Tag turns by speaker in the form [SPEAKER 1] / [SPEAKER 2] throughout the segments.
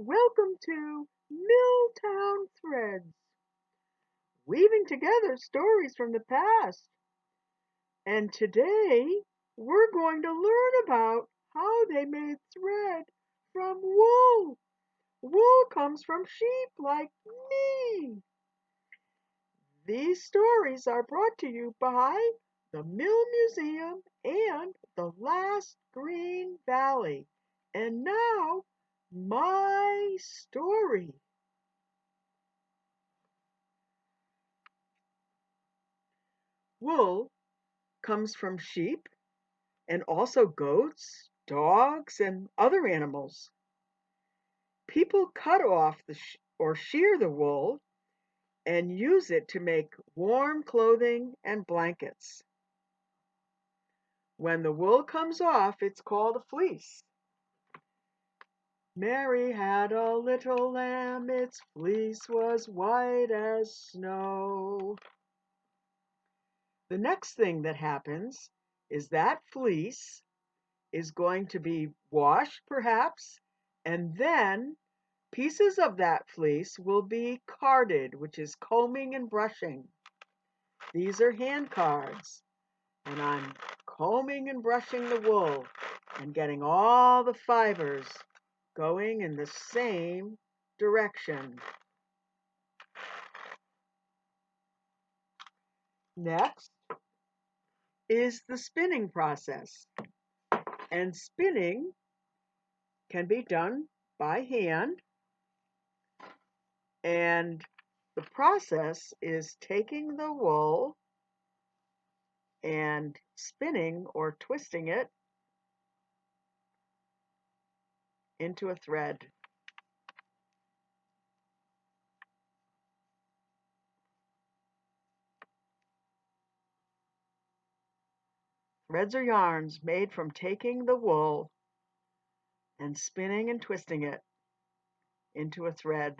[SPEAKER 1] Welcome to Milltown Threads, weaving together stories from the past. And today we're going to learn about how they made thread from wool. Wool comes from sheep like me. These stories are brought to you by the Mill Museum and the Last Green Valley. And now, my story. Wool comes from sheep and also goats, dogs, and other animals. People cut off or shear the wool and use it to make warm clothing and blankets. When the wool comes off, it's called a fleece. Mary had a little lamb, its fleece was white as snow. The next thing that happens is that fleece is going to be washed perhaps, and then pieces of that fleece will be carded, which is combing and brushing. These are hand cards, and I'm combing and brushing the wool and getting all the fibers going in the same direction. Next is the spinning process, and spinning can be done by hand. And the process is taking the wool and spinning or twisting it into a thread. Threads are yarns made from taking the wool and spinning and twisting it into a thread.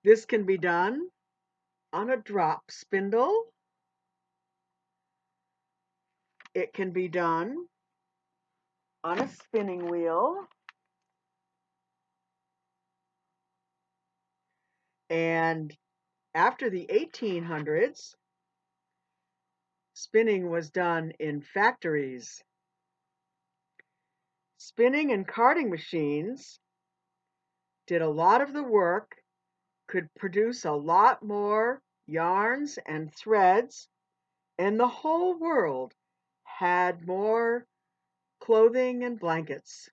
[SPEAKER 1] This can be done on a drop spindle. It can be done on a spinning wheel. And after the 1800s, spinning was done in factories. Spinning and carding machines did a lot of the work, could produce a lot more yarns and threads, and the whole world had more clothing and blankets.